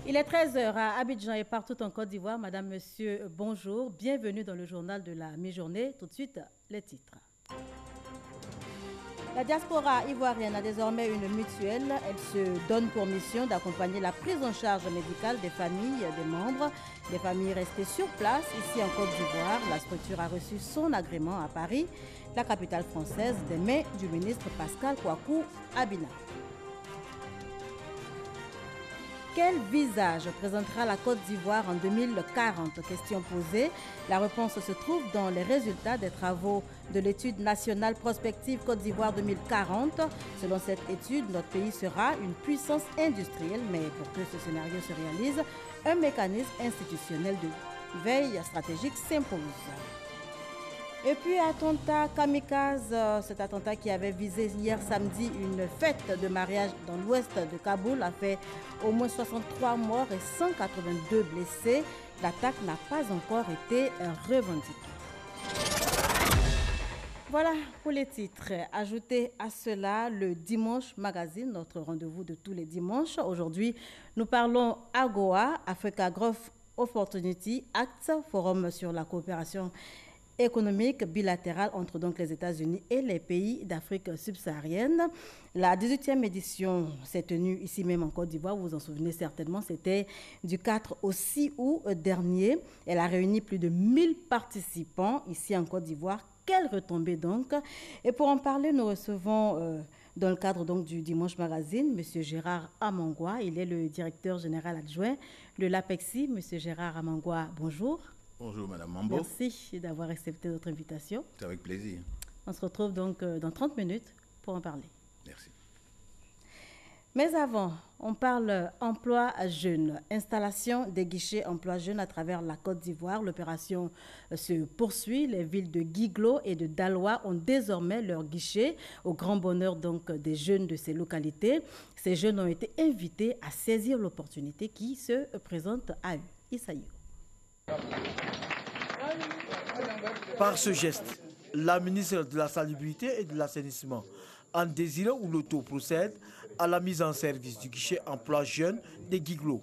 Il est 13 heures à Abidjan et partout en Côte d'Ivoire. Madame, Monsieur, bonjour. Bienvenue dans le journal de la mi-journée. Tout de suite, les titres. La diaspora ivoirienne a désormais une mutuelle. Elle se donne pour mission d'accompagner la prise en charge médicale des familles des membres. Des familles restées sur place ici en Côte d'Ivoire. La structure a reçu son agrément à Paris, la capitale française, des mains du ministre Pascal Kouakou Abina. Quel visage présentera la Côte d'Ivoire en 2040? Question posée. La réponse se trouve dans les résultats des travaux de l'étude nationale prospective Côte d'Ivoire 2040. Selon cette étude, notre pays sera une puissance industrielle, mais pour que ce scénario se réalise, un mécanisme institutionnel de veille stratégique s'impose. Et puis attentat kamikaze, cet attentat qui avait visé hier samedi une fête de mariage dans l'ouest de Kaboul a fait au moins 63 morts et 182 blessés. L'attaque n'a pas encore été revendiquée. Voilà pour les titres. Ajoutez à cela le Dimanche Magazine, notre rendez-vous de tous les dimanches. Aujourd'hui, nous parlons AGOA, Africa Growth Opportunity Act, forum sur la coopération économique bilatérale entre donc les États-Unis et les pays d'Afrique subsaharienne. La 18e édition s'est tenue ici même en Côte d'Ivoire, vous vous en souvenez certainement, c'était du 4 au 6 août dernier. Elle a réuni plus de 1000 participants ici en Côte d'Ivoire. Quelle retombée donc! Et pour en parler, nous recevons dans le cadre donc du Dimanche Magazine, M. Gérard Amangwa. Il est le directeur général adjoint de l'APEXI. M. Gérard Amangwa, bonjour. Bonjour Madame Mambo. Merci d'avoir accepté notre invitation. C'est avec plaisir. On se retrouve donc dans 30 minutes pour en parler. Merci. Mais avant, on parle emploi jeunes, installation des guichets emploi jeunes à travers la Côte d'Ivoire. L'opération se poursuit. Les villes de Guiglo et de Daloa ont désormais leur guichet au grand bonheur donc des jeunes de ces localités. Ces jeunes ont été invités à saisir l'opportunité qui se présente à eux. Issaïou. Par ce geste, la ministre de la Salubrité et de l'Assainissement, Anne Désiré Ouloto, procède à la mise en service du guichet emploi jeunes des Guiglo.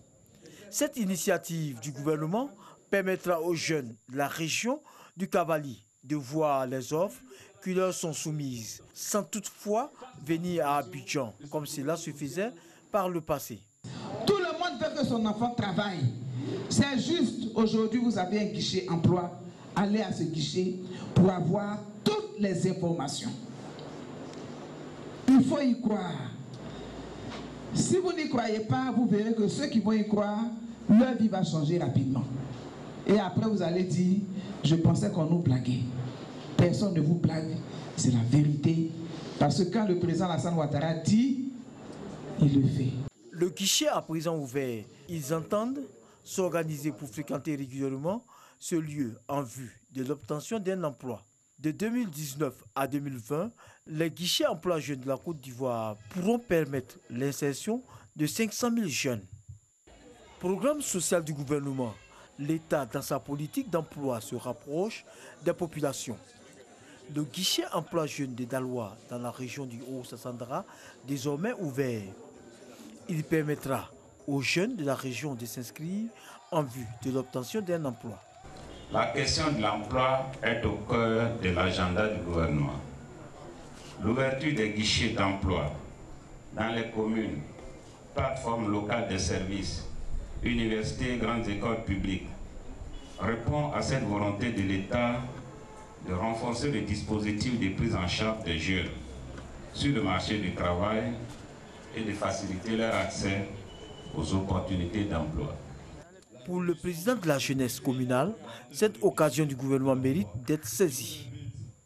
Cette initiative du gouvernement permettra aux jeunes de la région du Cavali de voir les offres qui leur sont soumises, sans toutefois venir à Abidjan, comme cela se faisait par le passé. Tout le monde veut que son enfant travaille. C'est juste, aujourd'hui, vous avez un guichet emploi. Allez à ce guichet pour avoir toutes les informations. Il faut y croire. Si vous n'y croyez pas, vous verrez que ceux qui vont y croire, leur vie va changer rapidement. Et après, vous allez dire, je pensais qu'on nous blaguait. Personne ne vous blague, c'est la vérité. Parce que quand le président Alassane Ouattara dit, il le fait. Le guichet à présent ouvert, ils entendent s'organiser pour fréquenter régulièrement ce lieu en vue de l'obtention d'un emploi. De 2019 à 2020, les guichets emploi jeunes de la Côte d'Ivoire pourront permettre l'insertion de 500 000 jeunes. Programme social du gouvernement, l'État dans sa politique d'emploi se rapproche des populations. Le guichet emploi jeunes de Daloa dans la région du Haut-Sassandra, désormais ouvert, il permettra aux jeunes de la région de s'inscrire en vue de l'obtention d'un emploi. La question de l'emploi est au cœur de l'agenda du gouvernement. L'ouverture des guichets d'emploi dans les communes, plateformes locales de services, universités et grandes écoles publiques répond à cette volonté de l'État de renforcer le dispositif de prise en charge des jeunes sur le marché du travail et de faciliter leur accès aux opportunités d'emploi. Pour le président de la jeunesse communale, cette occasion du gouvernement mérite d'être saisie.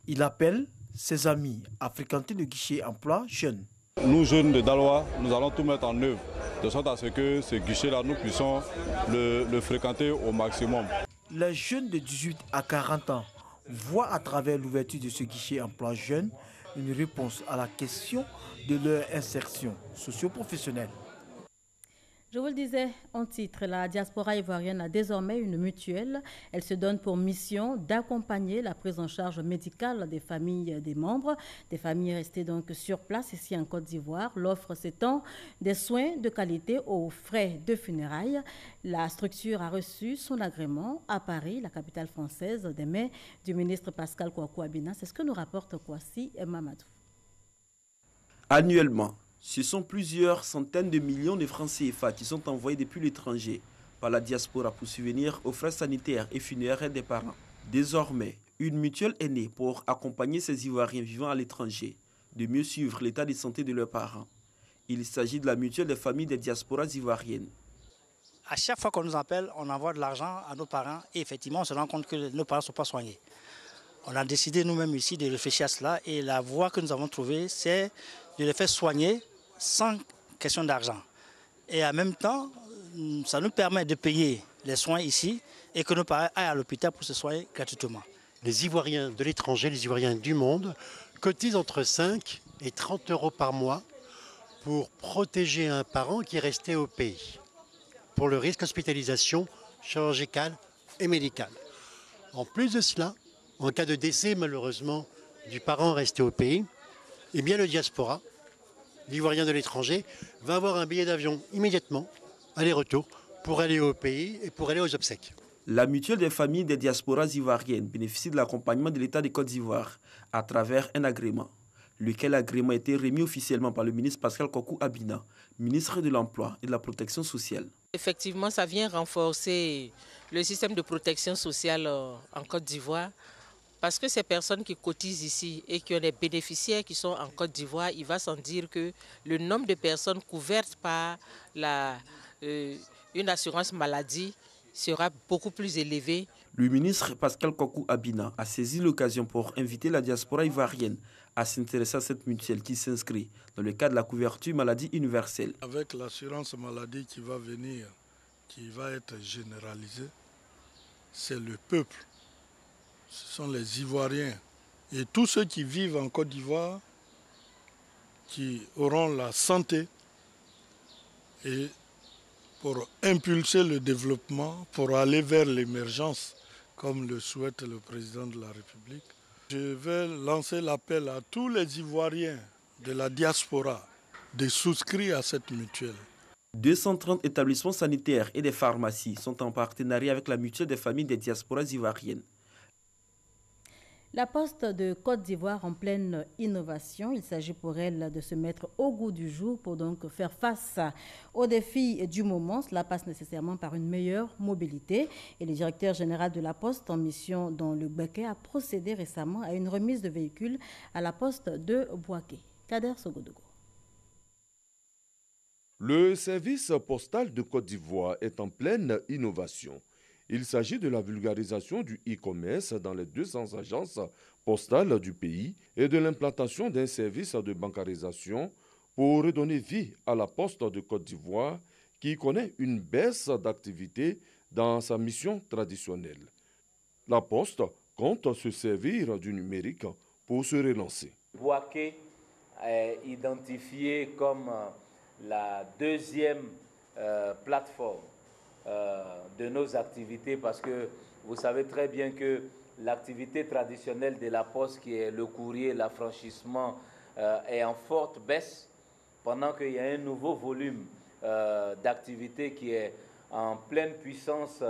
Il appelle ses amis à fréquenter le guichet emploi jeunes. Nous, jeunes de Daloa, nous allons tout mettre en œuvre, de sorte à ce que ce guichet-là, nous puissions le fréquenter au maximum. Les jeunes de 18 à 40 ans voient à travers l'ouverture de ce guichet emploi jeunes une réponse à la question de leur insertion socio-professionnelle. Je vous le disais en titre, la diaspora ivoirienne a désormais une mutuelle. Elle se donne pour mission d'accompagner la prise en charge médicale des familles des membres, des familles restées donc sur place ici en Côte d'Ivoire. L'offre s'étend des soins de qualité aux frais de funérailles. La structure a reçu son agrément à Paris, la capitale française, des mains du ministre Pascal Kwaku Abina. C'est ce que nous rapporte Kwasi Mamadou. Annuellement, ce sont plusieurs centaines de millions de francs CFA qui sont envoyés depuis l'étranger par la diaspora pour subvenir aux frais sanitaires et funéraires des parents. Désormais, une mutuelle est née pour accompagner ces Ivoiriens vivant à l'étranger de mieux suivre l'état de santé de leurs parents. Il s'agit de la mutuelle des familles des diasporas ivoiriennes. À chaque fois qu'on nous appelle, on envoie de l'argent à nos parents et effectivement, on se rend compte que nos parents ne sont pas soignés. On a décidé nous-mêmes ici de réfléchir à cela et la voie que nous avons trouvée, c'est de les faire soigner sans question d'argent. Et en même temps, ça nous permet de payer les soins ici et que nos parents aillent à l'hôpital pour se soigner gratuitement. Les Ivoiriens de l'étranger, les Ivoiriens du monde, cotisent entre 5 et 30 euros par mois pour protéger un parent qui est resté au pays, pour le risque d'hospitalisation chirurgicale et médicale. En plus de cela, en cas de décès malheureusement du parent resté au pays, eh bien le diaspora, l'Ivoirien de l'étranger, va avoir un billet d'avion immédiatement, aller-retour, pour aller au pays et pour aller aux obsèques. La mutuelle des familles des diasporas ivoiriennes bénéficie de l'accompagnement de l'État de Côte d'Ivoire à travers un agrément, lequel agrément a été remis officiellement par le ministre Pascal Kwaku Abina, ministre de l'Emploi et de la Protection sociale. Effectivement, ça vient renforcer le système de protection sociale en Côte d'Ivoire. Parce que ces personnes qui cotisent ici et qui ont des bénéficiaires qui sont en Côte d'Ivoire, il va sans dire que le nombre de personnes couvertes par une assurance maladie sera beaucoup plus élevé. Le ministre Pascal Kwaku Abina a saisi l'occasion pour inviter la diaspora ivoirienne à s'intéresser à cette mutuelle qui s'inscrit dans le cadre de la couverture maladie universelle. Avec l'assurance maladie qui va venir, qui va être généralisée, c'est le peuple. Ce sont les Ivoiriens et tous ceux qui vivent en Côte d'Ivoire qui auront la santé et pour impulser le développement, pour aller vers l'émergence, comme le souhaite le président de la République. Je vais lancer l'appel à tous les Ivoiriens de la diaspora de souscrire à cette mutuelle. 230 établissements sanitaires et des pharmacies sont en partenariat avec la mutuelle des familles des diasporas ivoiriennes. La Poste de Côte d'Ivoire en pleine innovation. Il s'agit pour elle de se mettre au goût du jour pour donc faire face aux défis du moment. Cela passe nécessairement par une meilleure mobilité. Et le directeur général de la Poste en mission dans le Gbeke a procédé récemment à une remise de véhicules à la Poste de Bouaké. Kader Sogodogo. Le service postal de Côte d'Ivoire est en pleine innovation. Il s'agit de la vulgarisation du e-commerce dans les 200 agences postales du pays et de l'implantation d'un service de bancarisation pour redonner vie à la Poste de Côte d'Ivoire qui connaît une baisse d'activité dans sa mission traditionnelle. La Poste compte se servir du numérique pour se relancer. Bouaké est identifié comme la deuxième plateforme de nos activités parce que vous savez très bien que l'activité traditionnelle de la Poste qui est le courrier, l'affranchissement est en forte baisse pendant qu'il y a un nouveau volume d'activités qui est en pleine puissance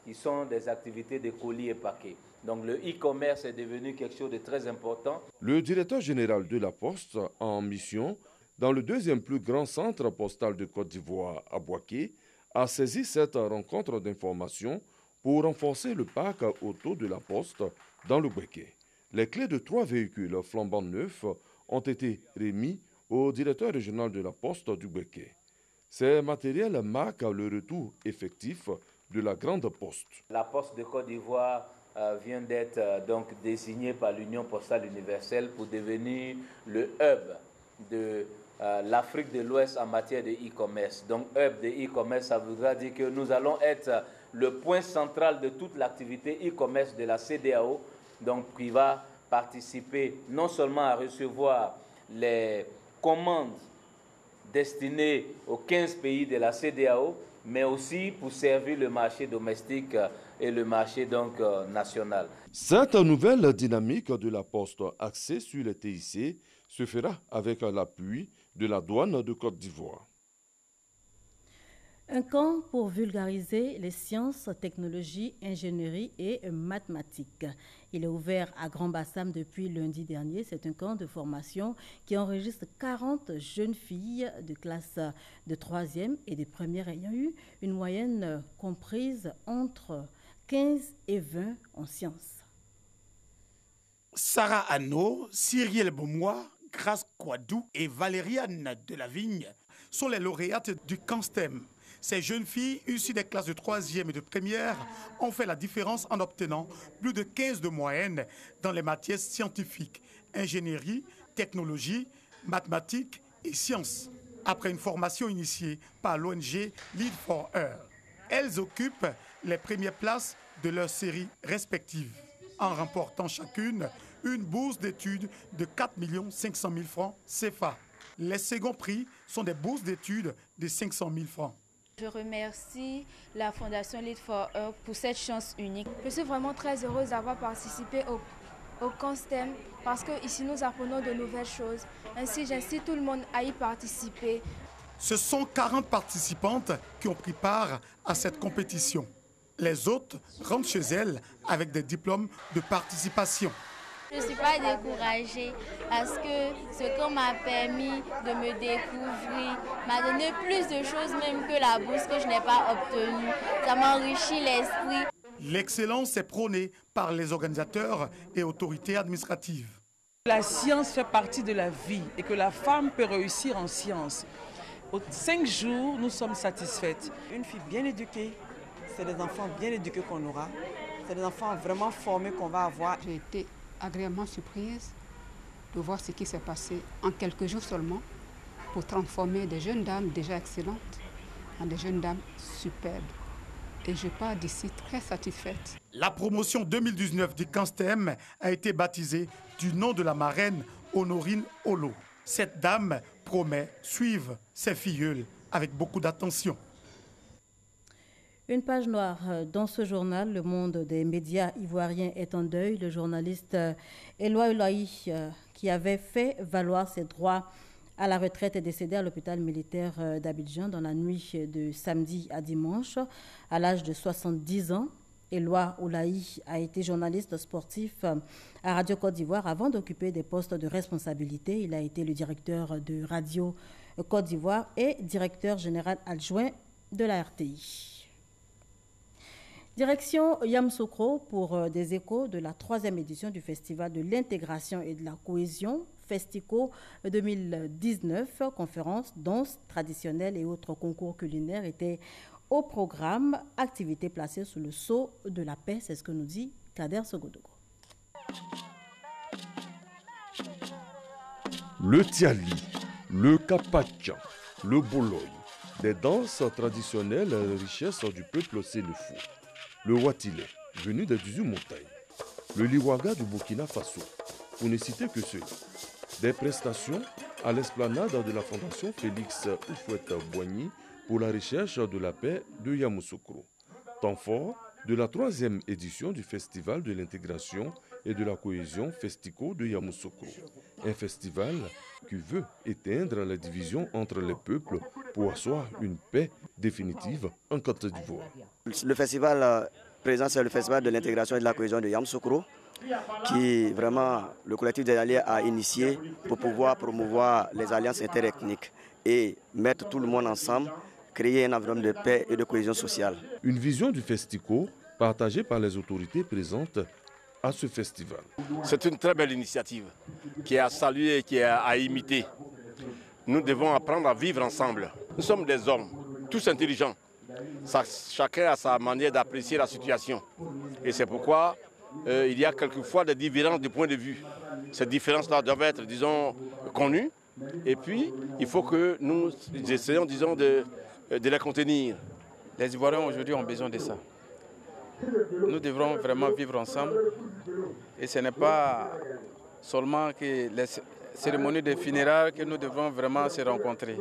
qui sont des activités de colis et paquets. Donc le e-commerce est devenu quelque chose de très important. Le directeur général de la Poste en mission dans le deuxième plus grand centre postal de Côte d'Ivoire à Bouaké a saisi cette rencontre d'information pour renforcer le parc auto de la Poste dans le Gbeke. Les clés de 3 véhicules flambant neufs ont été remis au directeur régional de la Poste du Gbeke. Ces matériels marquent le retour effectif de la grande poste. La Poste de Côte d'Ivoire vient d'être donc désignée par l'Union postale universelle pour devenir le hub de l'Afrique de l'Ouest en matière de e-commerce. Donc hub de e-commerce, ça voudra dire que nous allons être le point central de toute l'activité e-commerce de la CEDEAO, donc qui va participer non seulement à recevoir les commandes destinés aux 15 pays de la CEDEAO, mais aussi pour servir le marché domestique et le marché donc national. Cette nouvelle dynamique de la Poste axée sur les TIC se fera avec l'appui de la douane de Côte d'Ivoire. Un camp pour vulgariser les sciences, technologies, ingénierie et mathématiques. Il est ouvert à Grand-Bassam depuis lundi dernier. C'est un camp de formation qui enregistre 40 jeunes filles de classe de 3e et de première ayant eu une moyenne comprise entre 15 et 20 en sciences. Sarah Anno, Cyrielle Beaumois, Grace Kouadou et Valériane Delavigne sont les lauréates du camp STEM. Ces jeunes filles, issues des classes de 3e et de première, ont fait la différence en obtenant plus de 15 de moyenne dans les matières scientifiques, ingénierie, technologie, mathématiques et sciences. Après une formation initiée par l'ONG Lead for Her, elles occupent les premières places de leurs séries respectives, en remportant chacune une bourse d'études de 4 500 000 francs CFA. Les seconds prix sont des bourses d'études de 500 000 francs. Je remercie la Fondation Lead for Her pour cette chance unique. Je suis vraiment très heureuse d'avoir participé au camp STEM parce qu'ici nous apprenons de nouvelles choses. Ainsi, j'incite tout le monde à y participer. Ce sont 40 participantes qui ont pris part à cette compétition. Les autres rentrent chez elles avec des diplômes de participation. Je ne suis pas découragée parce que ce qu'on m'a permis de me découvrir m'a donné plus de choses même que la bourse que je n'ai pas obtenue. Ça m'enrichit l'esprit. L'excellence est prônée par les organisateurs et autorités administratives. La science fait partie de la vie et que la femme peut réussir en science. Aux 5 jours, nous sommes satisfaites. Une fille bien éduquée, c'est des enfants bien éduqués qu'on aura. C'est des enfants vraiment formés qu'on va avoir. J'ai été agréablement surprise de voir ce qui s'est passé en quelques jours seulement pour transformer des jeunes dames déjà excellentes en des jeunes dames superbes. Et je pars d'ici très satisfaite. La promotion 2019 du camp STEM a été baptisée du nom de la marraine Honorine Olo. Cette dame promet suivre ses filleuls avec beaucoup d'attention. Une page noire dans ce journal, le monde des médias ivoiriens est en deuil. Le journaliste Éloi Ulaï, qui avait fait valoir ses droits à la retraite, est décédé à l'hôpital militaire d'Abidjan dans la nuit de samedi à dimanche, à l'âge de 70 ans. Éloi Ulaï a été journaliste sportif à Radio Côte d'Ivoire avant d'occuper des postes de responsabilité. Il a été le directeur de Radio Côte d'Ivoire et directeur général adjoint de la RTI. Direction Yamoussoukro pour des échos de la 3e édition du Festival de l'intégration et de la cohésion, Festico 2019, conférences, danse traditionnelle et autres concours culinaires étaient au programme. Activités placées sous le sceau de la paix, c'est ce que nous dit Kader Sogodogo. Le tiali, le kapacha, le boloy, des danses traditionnelles richesses du peuple sénéfou. Le Watile, venu des 18 montagnes, le Liwaga du Burkina Faso, pour ne citer que ceux-là. Des prestations à l'esplanade de la Fondation Félix Houphouët-Boigny pour la recherche de la paix de Yamoussoukro. Temps fort de la 3e édition du Festival de l'intégration et de la cohésion Festico de Yamoussoukro. Un festival qui veut éteindre la division entre les peuples pour asseoir une paix définitive en Côte d'Ivoire. Le festival présent, c'est le festival de l'intégration et de la cohésion de Yamoussoukro, qui vraiment le collectif des alliés a initié pour pouvoir promouvoir les alliances interethniques et mettre tout le monde ensemble, créer un environnement de paix et de cohésion sociale. Une vision du Festico partagée par les autorités présentes à ce festival. C'est une très belle initiative qui est à saluer et qui est à imiter. Nous devons apprendre à vivre ensemble. Nous sommes des hommes, tous intelligents. Chacun a sa manière d'apprécier la situation. Et c'est pourquoi il y a quelquefois des différences de point de vue. Ces différences-là doivent être, disons, connues. Et puis, il faut que nous essayions, disons, de les contenir. Les Ivoiriens aujourd'hui ont besoin de ça. Nous devrons vraiment vivre ensemble. Et ce n'est pas seulement que cérémonie des funérailles que nous devons vraiment se rencontrer.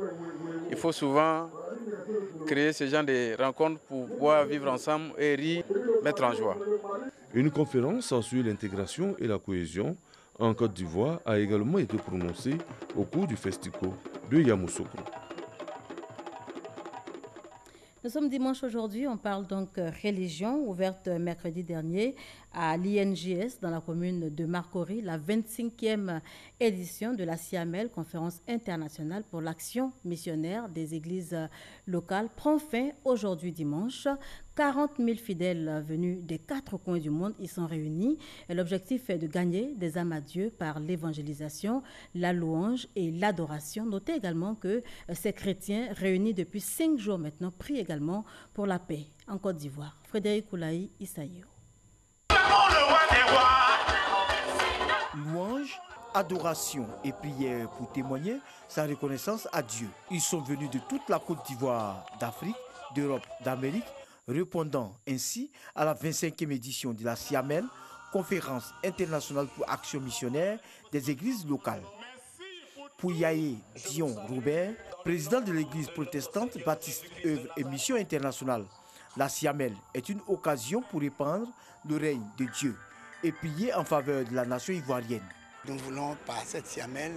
Il faut souvent créer ce genre de rencontres pour pouvoir vivre ensemble et rire, mettre en joie. Une conférence sur l'intégration et la cohésion en Côte d'Ivoire a également été prononcée au cours du Festico de Yamoussoukro. Nous sommes dimanche aujourd'hui, on parle donc religion, ouverte mercredi dernier à l'INJS dans la commune de Marcory, la 25e édition de la CIAMEL, conférence internationale pour l'action missionnaire des églises locales, prend fin aujourd'hui dimanche. 40 000 fidèles venus des 4 coins du monde y sont réunis. L'objectif est de gagner des âmes à Dieu par l'évangélisation, la louange et l'adoration. Notez également que ces chrétiens réunis depuis 5 jours maintenant prient également pour la paix en Côte d'Ivoire. Frédéric Oulaï, Isaïo. Louange, adoration et prière pour témoigner sa reconnaissance à Dieu. Ils sont venus de toute la Côte d'Ivoire, d'Afrique, d'Europe, d'Amérique, répondant ainsi à la 25e édition de la CIAMEL, conférence internationale pour action missionnaire des églises locales. Pouyaye Dion Robert, président de l'église protestante Baptiste Œuvre et Mission Internationale, la CIAMEL est une occasion pour répandre le règne de Dieu et prier en faveur de la nation ivoirienne. Nous voulons par cette CIAMEL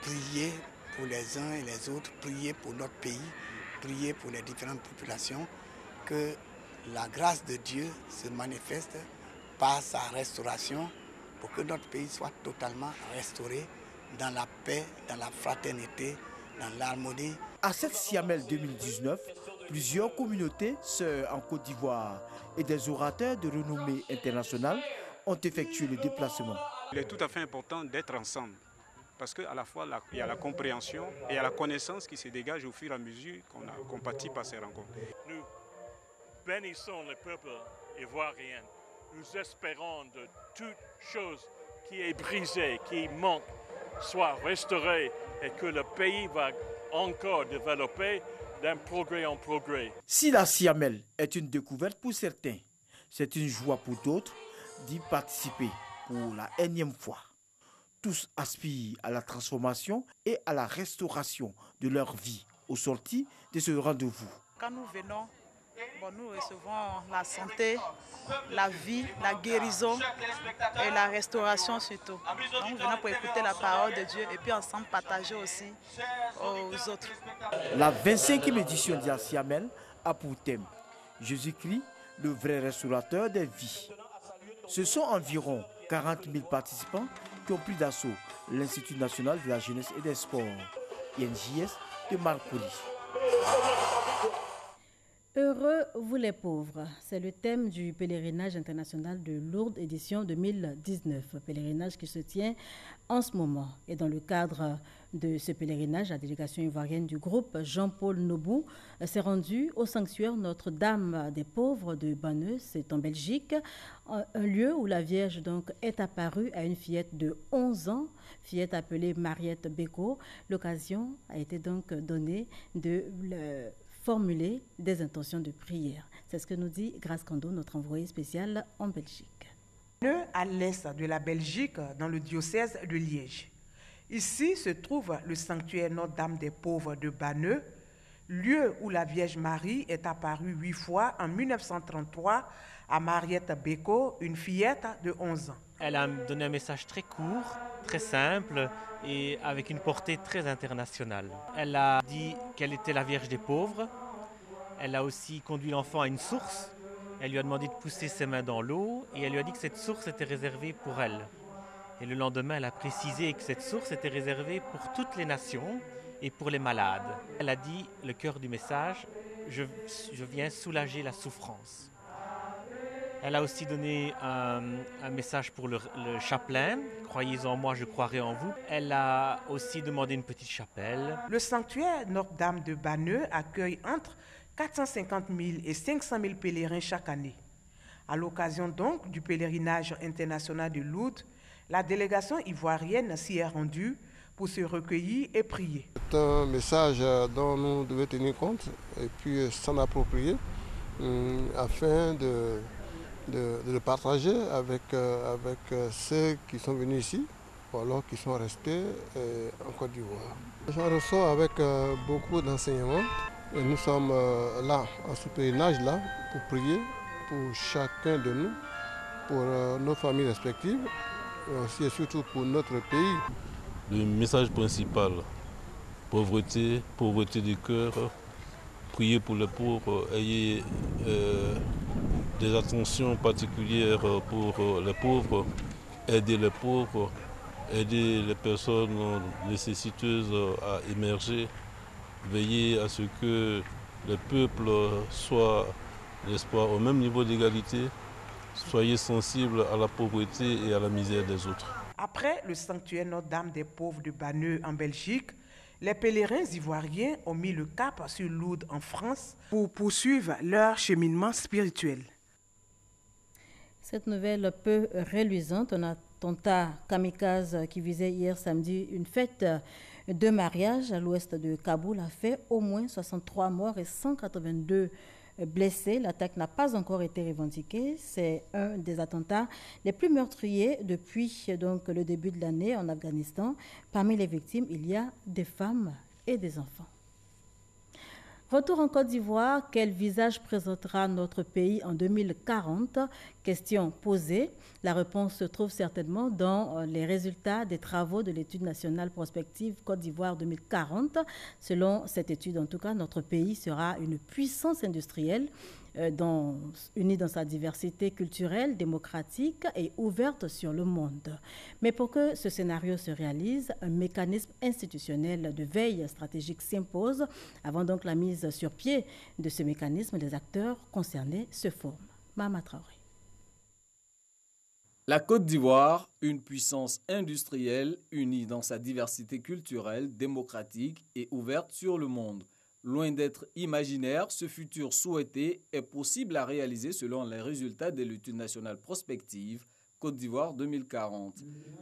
prier pour les uns et les autres, prier pour notre pays, prier pour les différentes populations, que la grâce de Dieu se manifeste par sa restauration pour que notre pays soit totalement restauré dans la paix, dans la fraternité, dans l'harmonie. À cette CIAMEL 2019, plusieurs communautés sœurs en Côte d'Ivoire et des orateurs de renommée internationale ont effectué le déplacement. Il est tout à fait important d'être ensemble parce qu'à la fois il y a la compréhension et il y a la connaissance qui se dégage au fur et à mesure qu'on participe à ces rencontres. Nous bénissons le peuple ivoirien. Nous espérons de toute chose qui est brisée, qui manque, soit restaurée et que le pays va encore développer d'un progrès en progrès. Si la CIAMEL est une découverte pour certains, c'est une joie pour d'autres d'y participer pour la énième fois. Tous aspirent à la transformation et à la restauration de leur vie au sortir de ce rendez-vous. Quand nous venons, nous recevons la santé, la vie, la guérison et la restauration surtout. Donc nous venons pour écouter la parole de Dieu et puis ensemble partager aussi aux autres. La 25e édition de la CIAMEL a pour thème Jésus-Christ, le vrai restaurateur des vies. Ce sont environ 40 000 participants qui ont pris d'assaut l'Institut national de la jeunesse et des sports, INJS, de Marcory. Heureux vous les pauvres, c'est le thème du pèlerinage international de Lourdes édition 2019, pèlerinage qui se tient en ce moment. Et dans le cadre de ce pèlerinage, la délégation ivoirienne du groupe Jean-Paul Nobou s'est rendue au sanctuaire Notre-Dame des Pauvres de Banneux, c'est en Belgique, un lieu où la Vierge donc est apparue à une fillette de 11 ans, fillette appelée Mariette Beko. L'occasion a été donc donnée de formuler des intentions de prière. C'est ce que nous dit Grace Kando, notre envoyée spéciale en Belgique. À l'est de la Belgique, dans le diocèse de Liège. Ici se trouve le sanctuaire Notre-Dame des Pauvres de Banneux, lieu où la Vierge Marie est apparue 8 fois en 1933 à Mariette Beko, une fillette de 11 ans. Elle a donné un message très court, très simple et avec une portée très internationale. Elle a dit qu'elle était la Vierge des pauvres. Elle a aussi conduit l'enfant à une source. Elle lui a demandé de pousser ses mains dans l'eau et elle lui a dit que cette source était réservée pour elle. Et le lendemain, elle a précisé que cette source était réservée pour toutes les nations et pour les malades. Elle a dit, le cœur du message, je viens soulager la souffrance. Elle a aussi donné un message pour le chapelain, croyez en moi, je croirai en vous. Elle a aussi demandé une petite chapelle. Le sanctuaire Notre-Dame de Banneux accueille entre 450 000 et 500 000 pèlerins chaque année. À l'occasion donc du pèlerinage international de Lourdes, la délégation ivoirienne s'y est rendue pour se recueillir et prier. C'est un message dont nous devons tenir compte et puis s'en approprier afin de le partager avec ceux qui sont venus ici. alors qui sont restés en Côte d'Ivoire. J'en ressors avec beaucoup d'enseignements. Et nous sommes là, à ce pèlerinage-là, pour prier pour chacun de nous, pour nos familles respectives, et aussi et surtout pour notre pays. Le message principal, pauvreté du cœur, prier pour les pauvres, ayez des attentions particulières pour les pauvres, aider les pauvres, aider les personnes nécessiteuses à émerger, veiller à ce que les peuples soient, n'est-ce pas, au même niveau d'égalité, soyez sensibles à la pauvreté et à la misère des autres. Après le sanctuaire Notre-Dame des Pauvres de Banneux en Belgique, les pèlerins ivoiriens ont mis le cap sur Lourdes en France pour poursuivre leur cheminement spirituel. Cette nouvelle peu reluisante, un attentat kamikaze qui visait hier samedi une fête de mariage à l'ouest de Kaboul a fait au moins 63 morts et 182 blessés. L'attaque n'a pas encore été revendiquée. C'est un des attentats les plus meurtriers depuis donc, le début de l'année en Afghanistan. Parmi les victimes, il y a des femmes et des enfants. Retour en Côte d'Ivoire, quel visage présentera notre pays en 2040? Question posée. La réponse se trouve certainement dans les résultats des travaux de l'étude nationale prospective Côte d'Ivoire 2040. Selon cette étude, en tout cas, notre pays sera une puissance industrielle unie dans sa diversité culturelle, démocratique et ouverte sur le monde. Mais pour que ce scénario se réalise, un mécanisme institutionnel de veille stratégique s'impose. Avant donc la mise sur pied de ce mécanisme, les acteurs concernés se forment. Mama Traoré. La Côte d'Ivoire, une puissance industrielle unie dans sa diversité culturelle, démocratique et ouverte sur le monde. Loin d'être imaginaire, ce futur souhaité est possible à réaliser selon les résultats de l'étude nationale prospective Côte d'Ivoire 2040.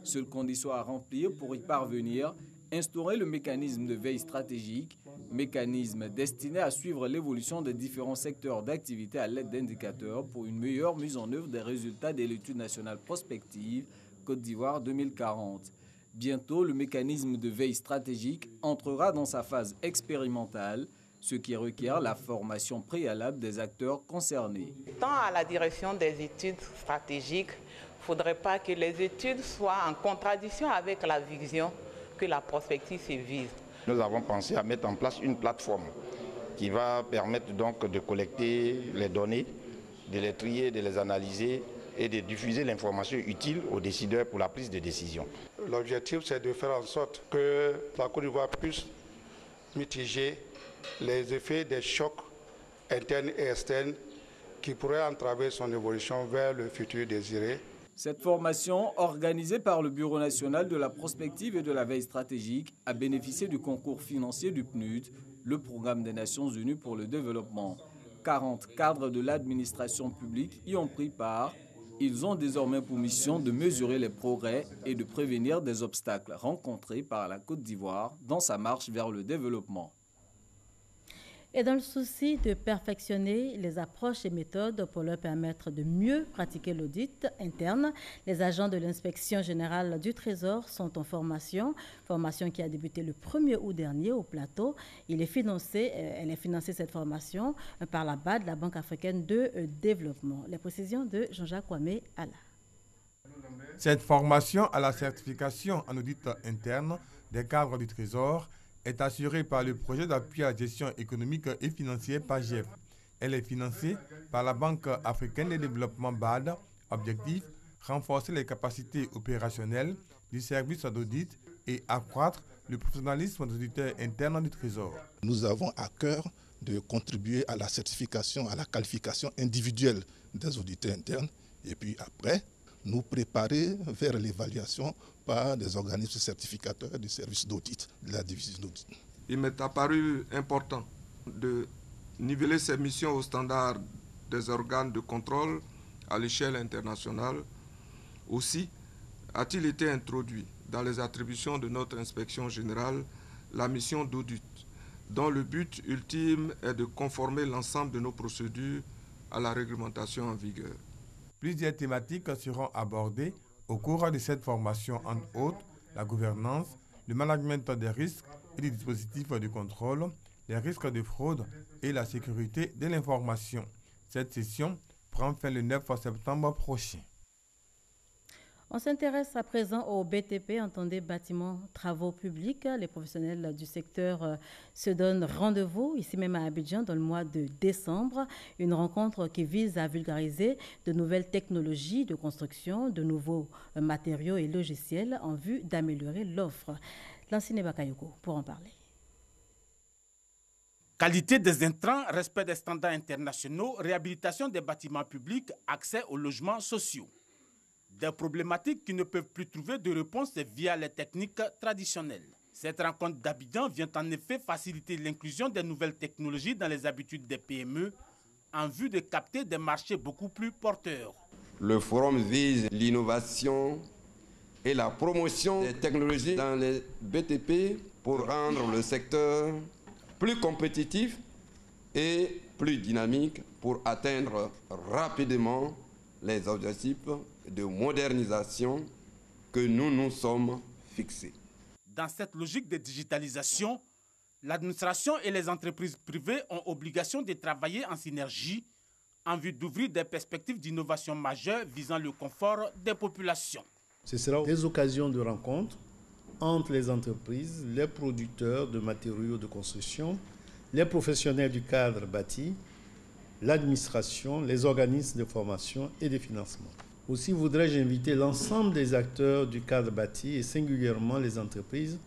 Seule condition à remplir pour y parvenir, instaurer le mécanisme de veille stratégique, mécanisme destiné à suivre l'évolution des différents secteurs d'activité à l'aide d'indicateurs pour une meilleure mise en œuvre des résultats de l'étude nationale prospective Côte d'Ivoire 2040. Bientôt, le mécanisme de veille stratégique entrera dans sa phase expérimentale, ce qui requiert la formation préalable des acteurs concernés. Tant à la direction des études stratégiques, il ne faudrait pas que les études soient en contradiction avec la vision que la prospective se vise. Nous avons pensé à mettre en place une plateforme qui va permettre donc de collecter les données, de les trier, de les analyser et de diffuser l'information utile aux décideurs pour la prise de décision. L'objectif, c'est de faire en sorte que la Côte d'Ivoire puisse mitiger les effets des chocs internes et externes qui pourraient entraver son évolution vers le futur désiré. Cette formation, organisée par le Bureau national de la prospective et de la veille stratégique, a bénéficié du concours financier du PNUD, le Programme des Nations Unies pour le développement. 40 cadres de l'administration publique y ont pris part. Ils ont désormais pour mission de mesurer les progrès et de prévenir des obstacles rencontrés par la Côte d'Ivoire dans sa marche vers le développement. Et dans le souci de perfectionner les approches et méthodes pour leur permettre de mieux pratiquer l'audit interne, les agents de l'inspection générale du Trésor sont en formation qui a débuté le 1er août dernier au Plateau. Elle est financée cette formation par la BAD, la Banque africaine de développement. Les précisions de Jean-Jacques Kwame Alla. Cette formation à la certification en audit interne des cadres du Trésor est assurée par le projet d'appui à la gestion économique et financière PAGEF. Elle est financée par la Banque africaine de développement BAD. Objectif, renforcer les capacités opérationnelles du service d'audit et accroître le professionnalisme des auditeurs internes du Trésor. Nous avons à cœur de contribuer à la certification, à la qualification individuelle des auditeurs internes et puis après, nous préparer vers l'évaluation par des organismes certificateurs du service d'audit, de la division d'audit. Il m'est apparu important de niveler ces missions aux standards des organes de contrôle à l'échelle internationale. Aussi, a-t-il été introduit dans les attributions de notre inspection générale la mission d'audit, dont le but ultime est de conformer l'ensemble de nos procédures à la réglementation en vigueur. Plusieurs thématiques seront abordées au cours de cette formation, entre autres la gouvernance, le management des risques et des dispositifs de contrôle, les risques de fraude et la sécurité de l'information. Cette session prend fin le 9 septembre prochain. On s'intéresse à présent au BTP, entendez bâtiments, travaux publics. Les professionnels du secteur se donnent rendez-vous ici même à Abidjan dans le mois de décembre. Une rencontre qui vise à vulgariser de nouvelles technologies de construction, de nouveaux matériaux et logiciels en vue d'améliorer l'offre. Lancine Bakayoko pour en parler. Qualité des intrants, respect des standards internationaux, réhabilitation des bâtiments publics, accès aux logements sociaux. Des problématiques qui ne peuvent plus trouver de réponse via les techniques traditionnelles. Cette rencontre d'Abidjan vient en effet faciliter l'inclusion des nouvelles technologies dans les habitudes des PME en vue de capter des marchés beaucoup plus porteurs. Le forum vise l'innovation et la promotion des technologies dans les BTP pour rendre le secteur plus compétitif et plus dynamique pour atteindre rapidement les objectifs de modernisation que nous nous sommes fixés. Dans cette logique de digitalisation, l'administration et les entreprises privées ont obligation de travailler en synergie en vue d'ouvrir des perspectives d'innovation majeures visant le confort des populations. Ce sera des occasions de rencontre entre les entreprises, les producteurs de matériaux de construction, les professionnels du cadre bâti, l'administration, les organismes de formation et de financement. Aussi voudrais-je inviter l'ensemble des acteurs du cadre bâti et singulièrement les entreprises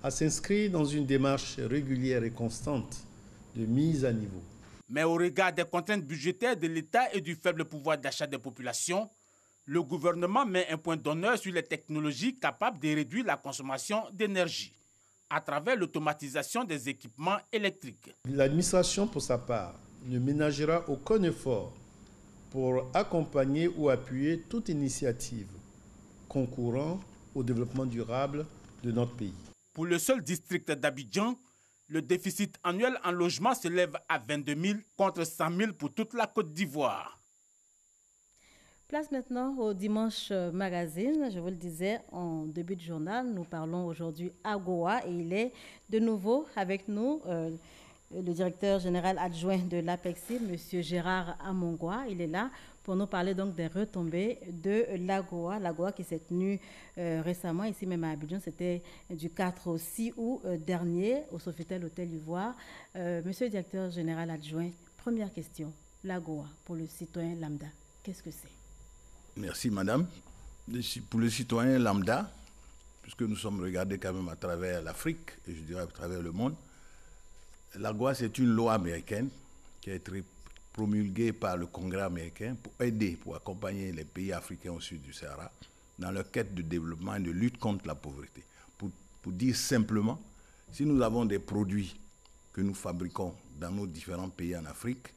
à s'inscrire dans une démarche régulière et constante de mise à niveau. Mais au regard des contraintes budgétaires de l'État et du faible pouvoir d'achat des populations, le gouvernement met un point d'honneur sur les technologies capables de réduire la consommation d'énergie à travers l'automatisation des équipements électriques. L'administration, pour sa part, ne ménagera aucun effort pour accompagner ou appuyer toute initiative concourant au développement durable de notre pays. Pour le seul district d'Abidjan, le déficit annuel en logement s'élève à 22 000 contre 100 000 pour toute la Côte d'Ivoire. Place maintenant au Dimanche Magazine. Je vous le disais en début de journal, nous parlons aujourd'hui AGOA et il est de nouveau avec nous le directeur général adjoint de l'APEXI, M. Gérard Amongwa. Il est là pour nous parler donc des retombées de l'AGOA. L'AGOA qui s'est tenue récemment ici même à Abidjan, c'était du 4 au 6 août dernier au Sofitel Hôtel Ivoire. Monsieur le directeur général adjoint, première question, l'AGOA pour le citoyen lambda, qu'est-ce que c'est? Merci madame. Pour le citoyen lambda, puisque nous sommes regardés quand même à travers l'Afrique et je dirais à travers le monde, l'AGOA c'est une loi américaine qui a été promulguée par le Congrès américain pour aider, pour accompagner les pays africains au sud du Sahara dans leur quête de développement et de lutte contre la pauvreté. Pour dire simplement, si nous avons des produits que nous fabriquons dans nos différents pays en Afrique,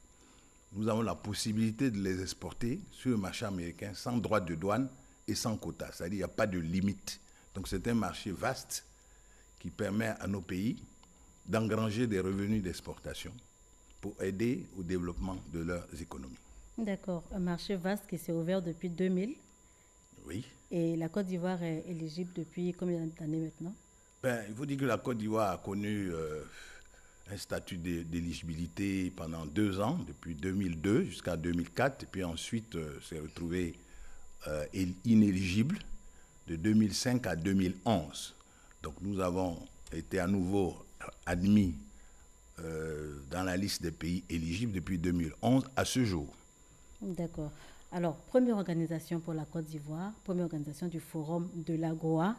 nous avons la possibilité de les exporter sur le marché américain sans droit de douane et sans quota. C'est-à-dire qu'il n'y a pas de limite. Donc c'est un marché vaste qui permet à nos pays d'engranger des revenus d'exportation pour aider au développement de leurs économies. D'accord. Un marché vaste qui s'est ouvert depuis 2000. Oui. Et la Côte d'Ivoire est éligible depuis combien d'années maintenant? Il faut dire que la Côte d'Ivoire a connu un statut d'éligibilité pendant 2 ans, depuis 2002 jusqu'à 2004, et puis ensuite s'est retrouvé inéligible de 2005 à 2011. Donc nous avons été à nouveau admis dans la liste des pays éligibles depuis 2011 à ce jour. D'accord. Alors, première organisation pour la Côte d'Ivoire, première organisation du forum de l'AGOA,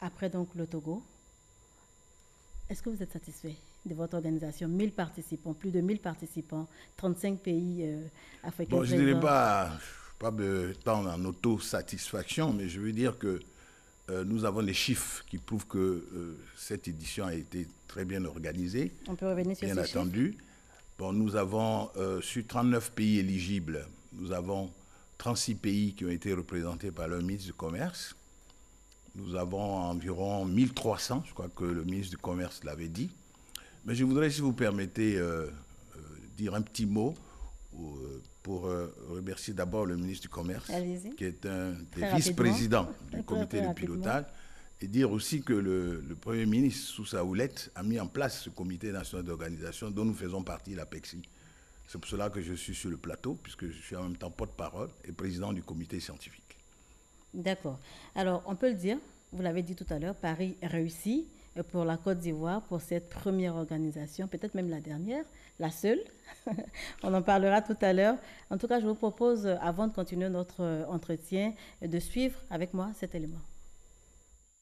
après donc le Togo. Est-ce que vous êtes satisfait de votre organisation? 1000 participants, plus de 1000 participants, 35 pays africains. Bon, je ne dirais pas de temps en autosatisfaction, mais je veux dire que nous avons des chiffres qui prouvent que cette édition a été très bien organisée. On peut revenir sur bien ces entendu. Bon, nous avons sur 39 pays éligibles, nous avons 36 pays qui ont été représentés par le ministre du Commerce. Nous avons environ 1300, je crois que le ministre du Commerce l'avait dit. Mais je voudrais, si vous permettez, dire un petit mot pour remercier d'abord le ministre du Commerce, qui est un des Très vice-présidents rapidement. du comité Très de rapidement. pilotage, et dire aussi que le Premier ministre, sous sa houlette, a mis en place ce comité national d'organisation dont nous faisons partie, l'APEXI. C'est pour cela que je suis sur le plateau, puisque je suis en même temps porte-parole et président du comité scientifique. D'accord. Alors, on peut le dire, vous l'avez dit tout à l'heure, Paris réussit pour la Côte d'Ivoire, pour cette première organisation, peut-être même la dernière, la seule. On en parlera tout à l'heure. En tout cas, je vous propose, avant de continuer notre entretien, de suivre avec moi cet élément.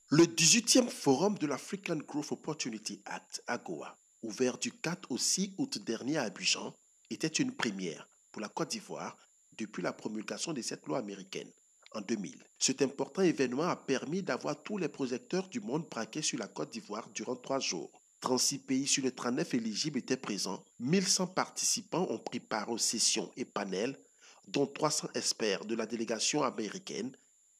Le 18e forum de l'African Growth Opportunity Act, AGOA, ouvert du 4 au 6 août dernier à Abidjan, était une première pour la Côte d'Ivoire depuis la promulgation de cette loi américaine en 2000. Cet important événement a permis d'avoir tous les projecteurs du monde braqués sur la Côte d'Ivoire durant 3 jours. 36 pays sur les 39 éligibles étaient présents. 1100 participants ont pris part aux sessions et panels, dont 300 experts de la délégation américaine,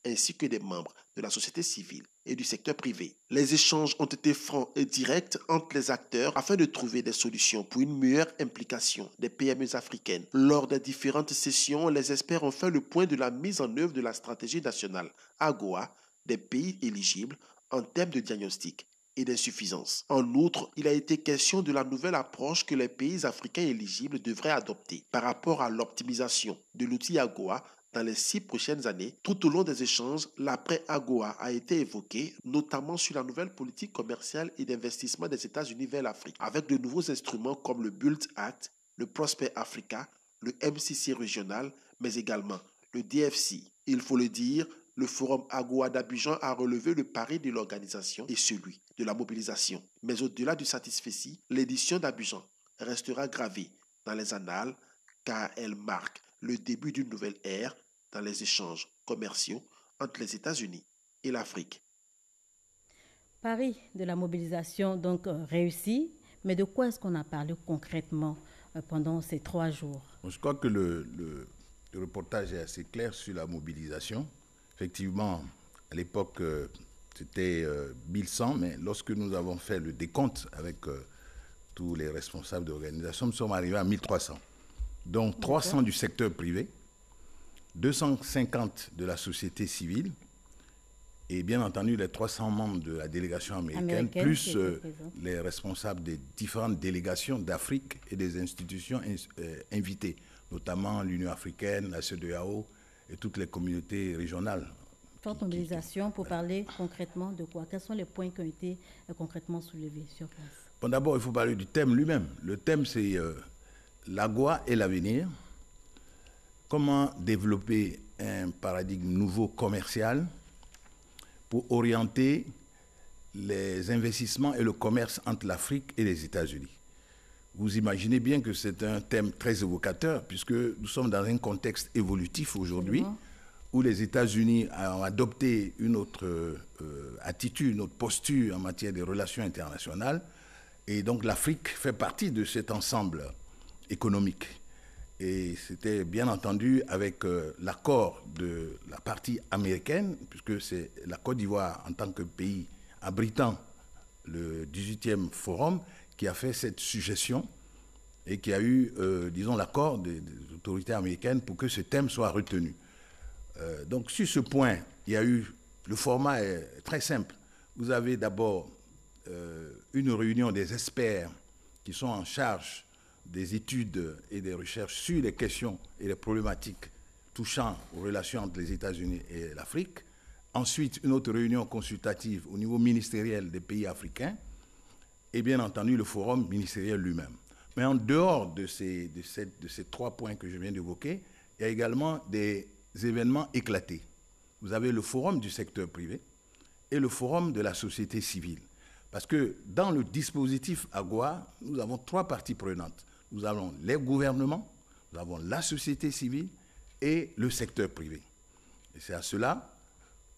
ainsi que des membres de la société civile et du secteur privé. Les échanges ont été francs et directs entre les acteurs afin de trouver des solutions pour une meilleure implication des PME africaines. Lors des différentes sessions, les experts ont fait le point de la mise en œuvre de la stratégie nationale AGOA des pays éligibles en termes de diagnostic et d'insuffisance. En outre, il a été question de la nouvelle approche que les pays africains éligibles devraient adopter par rapport à l'optimisation de l'outil AGOA dans les 6 prochaines années. Tout au long des échanges, l'après-AGOA a été évoqué, notamment sur la nouvelle politique commerciale et d'investissement des États-Unis vers l'Afrique, avec de nouveaux instruments comme le BUILD Act, le Prosper Africa, le MCC régional, mais également le DFC. Il faut le dire, le forum AGOA d'Abidjan a relevé le pari de l'organisation et celui de la mobilisation. Mais au-delà du satisfecit, l'édition d'Abidjan restera gravée dans les annales car elle marque le début d'une nouvelle ère dans les échanges commerciaux entre les États-Unis et l'Afrique. Pari de la mobilisation donc réussi, mais de quoi est-ce qu'on a parlé concrètement pendant ces 3 jours? Je crois que le reportage est assez clair sur la mobilisation. Effectivement, à l'époque, c'était 1100, mais lorsque nous avons fait le décompte avec tous les responsables d'organisation, nous sommes arrivés à 1300. Donc 300 du secteur privé, 250 de la société civile et bien entendu les 300 membres de la délégation américaine plus les responsables des différentes délégations d'Afrique et des institutions invitées, notamment l'Union africaine, la CEDEAO et toutes les communautés régionales. Forte mobilisation pour parler concrètement de quoi? Quels sont les points qui ont été concrètement soulevés sur place? Bon, d'abord, il faut parler du thème lui-même. Le thème, c'est l'AGOA et l'avenir. Comment développer un paradigme nouveau commercial pour orienter les investissements et le commerce entre l'Afrique et les États-Unis. Vous imaginez bien que c'est un thème très évocateur puisque nous sommes dans un contexte évolutif aujourd'hui où les États-Unis ont adopté une autre attitude, une autre posture en matière des relations internationales et donc l'Afrique fait partie de cet ensemble économique. Et c'était bien entendu avec l'accord de la partie américaine, puisque c'est la Côte d'Ivoire en tant que pays abritant le 18e forum qui a fait cette suggestion et qui a eu, disons, l'accord des autorités américaines pour que ce thème soit retenu. Donc sur ce point, il y a eu, le format est très simple. Vous avez d'abord une réunion des experts qui sont en charge des études et des recherches sur les questions et les problématiques touchant aux relations entre les États-Unis et l'Afrique. Ensuite, une autre réunion consultative au niveau ministériel des pays africains et bien entendu le forum ministériel lui-même. Mais en dehors de ces 3 points que je viens d'évoquer, il y a également des événements éclatés. Vous avez le forum du secteur privé et le forum de la société civile. Parce que dans le dispositif AGOA, nous avons 3 parties prenantes. Nous avons les gouvernements, nous avons la société civile et le secteur privé. Et c'est à cela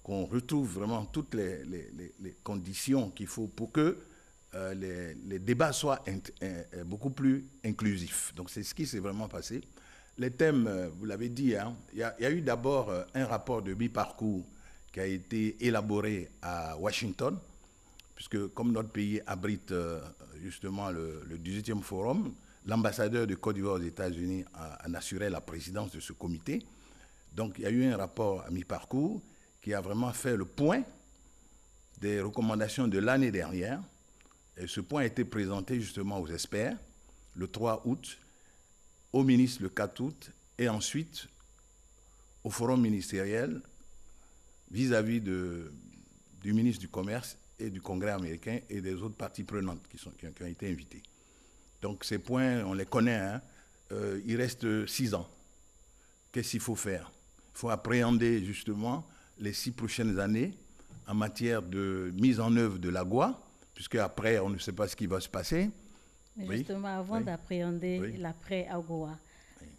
qu'on retrouve vraiment toutes les conditions qu'il faut pour que les débats soient beaucoup plus inclusifs. Donc c'est ce qui s'est vraiment passé. Les thèmes, vous l'avez dit, hein, il y a eu d'abord un rapport de mi-parcours qui a été élaboré à Washington, puisque comme notre pays abrite justement le 18e forum, L'ambassadeur de Côte d'Ivoire aux États-Unis en assurait la présidence de ce comité. Donc il y a eu un rapport à mi-parcours qui a vraiment fait le point des recommandations de l'année dernière. Et ce point a été présenté justement aux experts le 3 août, au ministre le 4 août, et ensuite au forum ministériel vis-à-vis du ministre du Commerce et du Congrès américain et des autres parties prenantes qui ont été invitées. Donc ces points, on les connaît, hein. Il reste 6 ans. Qu'est-ce qu'il faut faire? Il faut appréhender justement les 6 prochaines années en matière de mise en œuvre de l'AGOA, puisque après on ne sait pas ce qui va se passer. Mais justement, avant d'appréhender l'après-AGOA,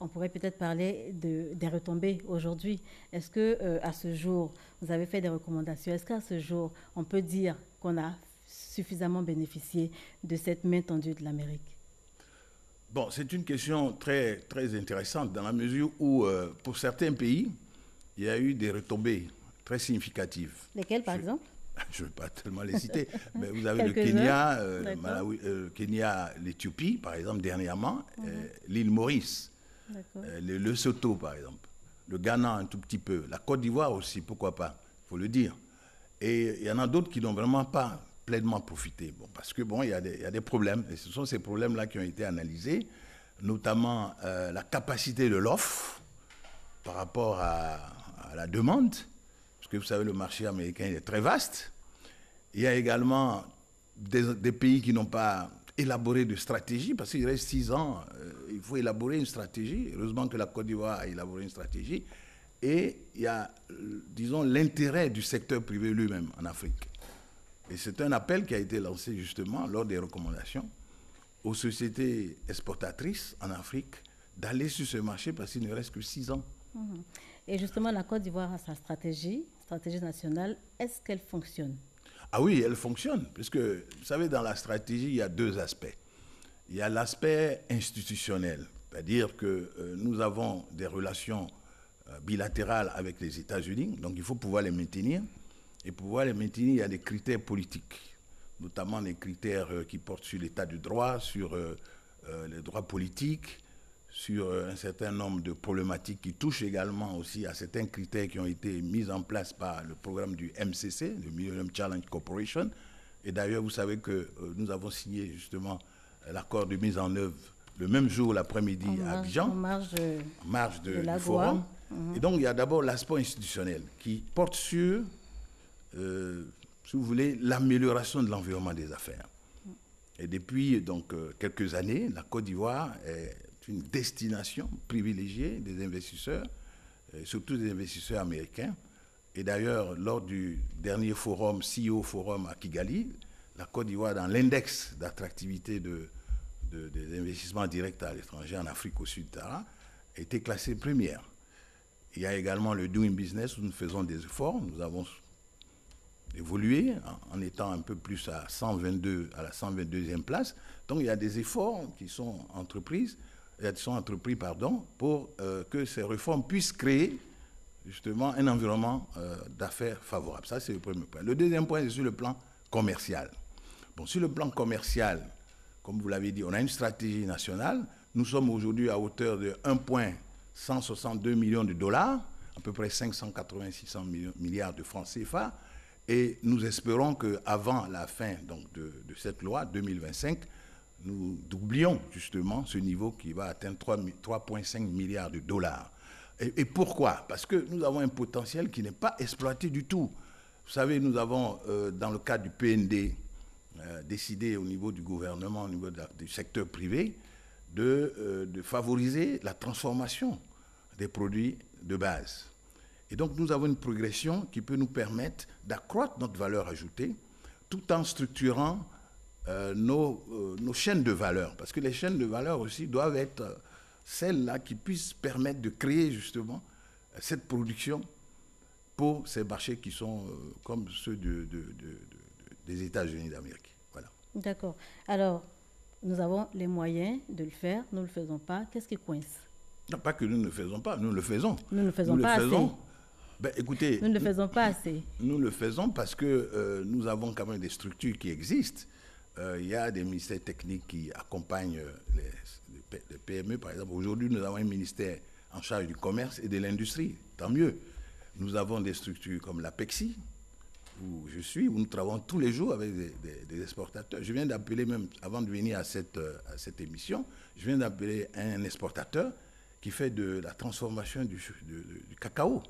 on pourrait peut-être parler des retombées aujourd'hui. Est-ce que à ce jour, vous avez fait des recommandations? Est-ce qu'à ce jour, on peut dire qu'on a suffisamment bénéficié de cette main tendue de l'Amérique? Bon, c'est une question très, très intéressante dans la mesure où, pour certains pays, il y a eu des retombées très significatives. Lesquelles, par exemple? Je ne vais pas tellement les citer, mais vous avez le Kenya, Kenya, l'Éthiopie, par exemple, dernièrement, l'île Maurice, le Lesotho, par exemple, le Ghana un tout petit peu, la Côte d'Ivoire aussi, pourquoi pas, il faut le dire. Et il y en a d'autres qui n'ont vraiment pas pleinement profité. Bon, parce que bon, il y a des problèmes, et ce sont ces problèmes-là qui ont été analysés, notamment la capacité de l'offre par rapport à la demande, parce que vous savez, le marché américain est très vaste. Il y a également des pays qui n'ont pas élaboré de stratégie, parce qu'il reste 6 ans, il faut élaborer une stratégie. Heureusement que la Côte d'Ivoire a élaboré une stratégie. Et il y a, disons, l'intérêt du secteur privé lui-même en Afrique. Et c'est un appel qui a été lancé justement lors des recommandations aux sociétés exportatrices en Afrique d'aller sur ce marché parce qu'il ne reste que 6 ans. Et justement, la Côte d'Ivoire a sa stratégie nationale. Est-ce qu'elle fonctionne? Ah oui, elle fonctionne. Parce que, vous savez, dans la stratégie, il y a 2 aspects. Il y a l'aspect institutionnel, c'est-à-dire que nous avons des relations bilatérales avec les États-Unis, donc il faut pouvoir les maintenir. Et pour pouvoir les maintenir, il y a des critères politiques, notamment des critères qui portent sur l'état du droit, sur les droits politiques, sur un certain nombre de problématiques qui touchent également aussi à certains critères qui ont été mis en place par le programme du MCC, le Millennium Challenge Corporation. Et d'ailleurs, vous savez que nous avons signé justement l'accord de mise en œuvre le même jour, l'après-midi, à Abidjan, en marge du forum. Et donc, il y a d'abord l'aspect institutionnel qui porte sur, si vous voulez, l'amélioration de l'environnement des affaires. Et depuis donc, quelques années, la Côte d'Ivoire est une destination privilégiée des investisseurs, surtout des investisseurs américains. Et d'ailleurs, lors du dernier forum, CEO Forum à Kigali, la Côte d'Ivoire, dans l'index d'attractivité des investissements directs à l'étranger en Afrique au Sud-Sahara, a été classée première. Il y a également le Doing Business où nous faisons des efforts. Nous avons évolué en étant un peu plus à la 122e place. Donc il y a des efforts qui sont entrepris pour que ces réformes puissent créer justement un environnement d'affaires favorable. Ça, c'est le premier point. Le deuxième point, c'est sur le plan commercial. Bon, sur le plan commercial, comme vous l'avez dit, on a une stratégie nationale. Nous sommes aujourd'hui à hauteur de 1,162 millions de dollars, à peu près 580-600 milliards de francs CFA. Et nous espérons qu'avant la fin donc, de cette loi, 2025, nous doublions justement ce niveau qui va atteindre 3,5 milliards de dollars. Et pourquoi? Parce que nous avons un potentiel qui n'est pas exploité du tout. Vous savez, nous avons, dans le cadre du PND, décidé au niveau du gouvernement, au niveau du secteur privé, de favoriser la transformation des produits de base. Et donc, nous avons une progression qui peut nous permettre d'accroître notre valeur ajoutée tout en structurant nos chaînes de valeur. Parce que les chaînes de valeur aussi doivent être celles-là qui puissent permettre de créer justement cette production pour ces marchés qui sont comme ceux des États-Unis d'Amérique. Voilà. D'accord. Alors, nous avons les moyens de le faire, nous ne le faisons pas. Qu'est-ce qui coince? Non, pas que nous ne le faisons pas, nous le faisons. Nous ne le faisons pas assez. Ben, écoutez, nous ne le faisons pas assez. Nous le faisons parce que nous avons quand même des structures qui existent. Il y a des ministères techniques qui accompagnent PME, par exemple. Aujourd'hui, nous avons un ministère en charge du commerce et de l'industrie. Tant mieux. Nous avons des structures comme l'APEXI, où je suis, où nous travaillons tous les jours avec des exportateurs. Je viens d'appeler même, avant de venir à cette émission, je viens d'appeler un exportateur qui fait de la transformation du cacao.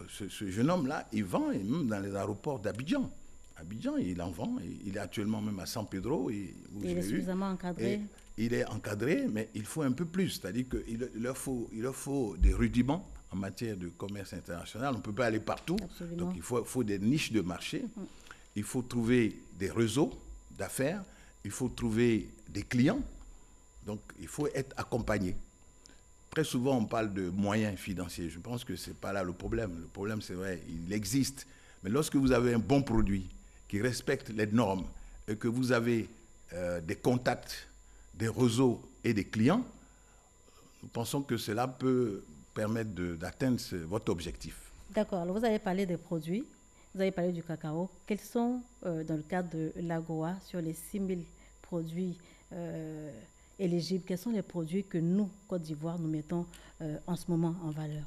Ce jeune homme-là, il vend, et même dans les aéroports d'Abidjan. Abidjan, il en vend. Il est actuellement même à San Pedro. Il est suffisamment encadré. Il est encadré, mais il faut un peu plus. C'est-à-dire qu'il leur faut des rudiments en matière de commerce international. On ne peut pas aller partout. Absolument. Donc il faut des niches de marché. Il faut trouver des réseaux d'affaires. Il faut trouver des clients. Donc il faut être accompagné. Très souvent, on parle de moyens financiers. Je pense que ce n'est pas là le problème. Le problème, c'est vrai, il existe. Mais lorsque vous avez un bon produit qui respecte les normes et que vous avez des contacts, des réseaux et des clients, nous pensons que cela peut permettre d'atteindre votre objectif. D'accord. Alors, vous avez parlé des produits, vous avez parlé du cacao. Quels sont, dans le cadre de l'AGOA, sur les 6 000 produits éligibles, quels sont les produits que nous, Côte d'Ivoire, nous mettons en ce moment en valeur?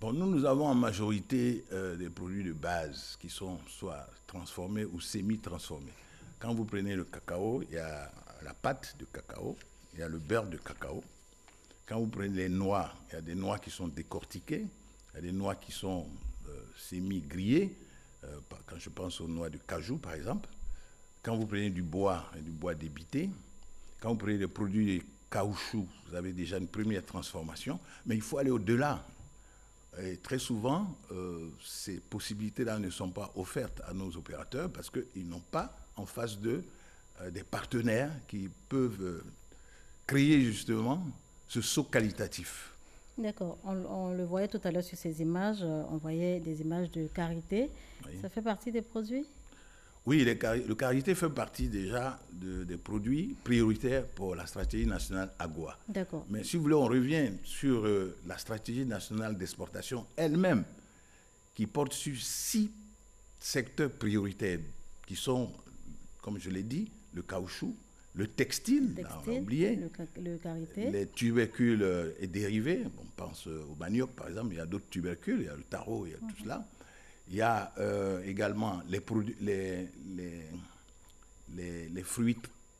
Bon, nous avons en majorité des produits de base qui sont soit transformés ou semi-transformés. Quand vous prenez le cacao, il y a la pâte de cacao, il y a le beurre de cacao. Quand vous prenez les noix, il y a des noix qui sont décortiquées, il y a des noix qui sont semi-grillées, quand je pense aux noix de cajou par exemple. Quand vous prenez du bois, il y a du bois débité. Quand vous prenez des produits de caoutchouc, vous avez déjà une première transformation, mais il faut aller au-delà. Et très souvent, ces possibilités-là ne sont pas offertes à nos opérateurs parce qu'ils n'ont pas en face d'eux des partenaires qui peuvent créer justement ce saut qualitatif. D'accord. On le voyait tout à l'heure sur ces images. On voyait des images de karité. Oui. Ça fait partie des produits? Oui, le karité fait partie déjà des produits prioritaires pour la stratégie nationale AGOA. D'accord. Mais si vous voulez, on revient sur la stratégie nationale d'exportation elle-même, qui porte sur 6 secteurs prioritaires, qui sont, comme je l'ai dit, le caoutchouc, le textile, là, on a oublié, le karité, les tubercules et dérivés. On pense au manioc, par exemple, il y a d'autres tubercules, il y a le taro, il y a tout cela. Il y a également les fruits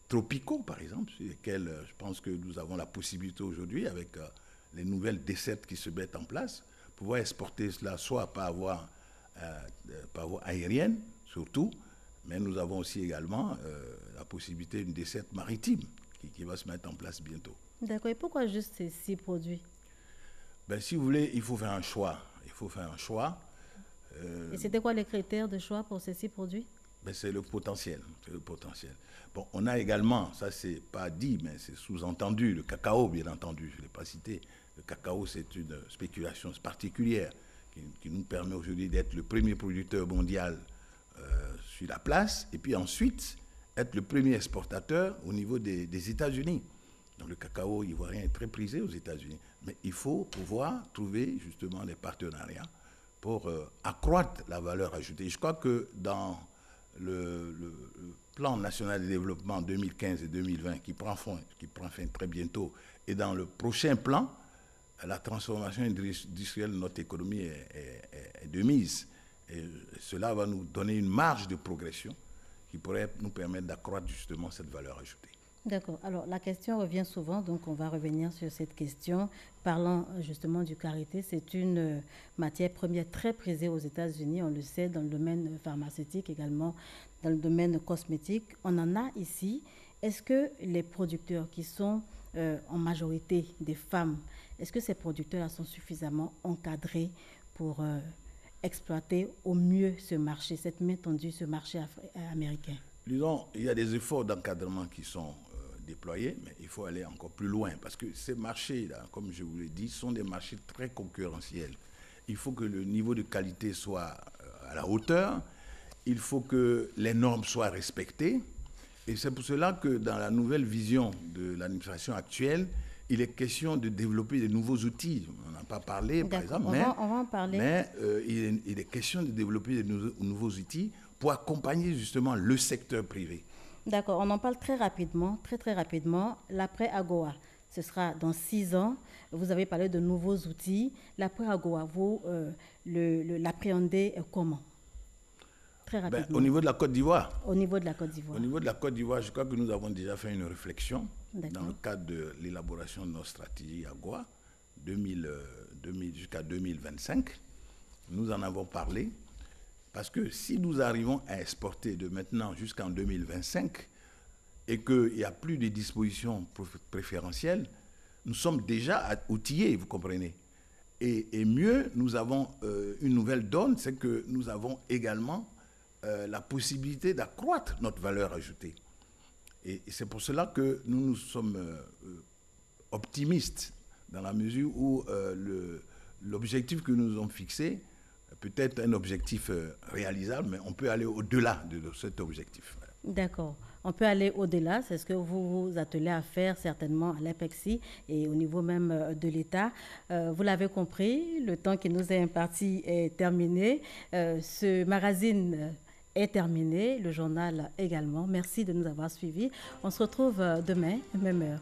tropicaux, par exemple, sur lesquels je pense que nous avons la possibilité aujourd'hui, avec les nouvelles dessertes qui se mettent en place, pouvoir exporter cela soit par voie aérienne, surtout, mais nous avons aussi également la possibilité d'une desserte maritime qui va se mettre en place bientôt. D'accord. Et pourquoi juste ces 6 produits? Ben, si vous voulez, il faut faire un choix. Il faut faire un choix. Et c'était quoi les critères de choix pour ces 6 produits? Ben c'est le potentiel. C'est le potentiel. Bon, on a également, ça c'est pas dit, mais c'est sous-entendu, le cacao, bien entendu, je ne l'ai pas cité. Le cacao, c'est une spéculation particulière qui nous permet aujourd'hui d'être le premier producteur mondial sur la place, et puis ensuite être le premier exportateur au niveau des États-Unis. Donc le cacao ivoirien est très prisé aux États-Unis. Mais il faut pouvoir trouver justement des partenariats pour accroître la valeur ajoutée. Je crois que dans le plan national de développement 2015 et 2020, qui prend fin très bientôt, et dans le prochain plan, la transformation industrielle de notre économie est de mise. Et cela va nous donner une marge de progression qui pourrait nous permettre d'accroître justement cette valeur ajoutée. D'accord. Alors, la question revient souvent, donc on va revenir sur cette question. Parlant justement du karité, c'est une matière première très prisée aux États-Unis, on le sait, dans le domaine pharmaceutique, également dans le domaine cosmétique. On en a ici. Est-ce que les producteurs qui sont en majorité des femmes, est-ce que ces producteurs sont suffisamment encadrés pour exploiter au mieux ce marché, cette main tendue, ce marché américain? Disons, il y a des efforts d'encadrement qui sont déployés, mais il faut aller encore plus loin parce que ces marchés-là, comme je vous l'ai dit, sont des marchés très concurrentiels. Il faut que le niveau de qualité soit à la hauteur, il faut que les normes soient respectées, et c'est pour cela que dans la nouvelle vision de l'administration actuelle, il est question de développer de nouveaux outils. On n'en a pas parlé, par exemple, on va en parler. Mais il est question de développer de nouveaux outils pour accompagner justement le secteur privé. D'accord, on en parle très rapidement, très rapidement. L'après AGOA, ce sera dans 6 ans. Vous avez parlé de nouveaux outils. L'après AGOA, vous l'appréhendez comment? Très rapidement. Au niveau de la Côte d'Ivoire. Au niveau de la Côte d'Ivoire. Au niveau de la Côte d'Ivoire, je crois que nous avons déjà fait une réflexion dans le cadre de l'élaboration de notre stratégie AGOA jusqu'à 2025. Nous en avons parlé parce que si nous arrivons à exporter de maintenant jusqu'en 2025 et qu'il n'y a plus de dispositions préférentielles, nous sommes déjà outillés, vous comprenez. Et mieux, nous avons une nouvelle donne, c'est que nous avons également la possibilité d'accroître notre valeur ajoutée. Et c'est pour cela que nous sommes optimistes dans la mesure où l'objectif que nous avons fixé peut être un objectif réalisable, mais on peut aller au-delà de cet objectif. D'accord. On peut aller au-delà, c'est ce que vous vous attelez à faire certainement à l'APEXI et au niveau même de l'État. Vous l'avez compris, le temps qui nous est imparti est terminé. Ce magazine est terminé, le journal également. Merci de nous avoir suivis. On se retrouve demain, même heure.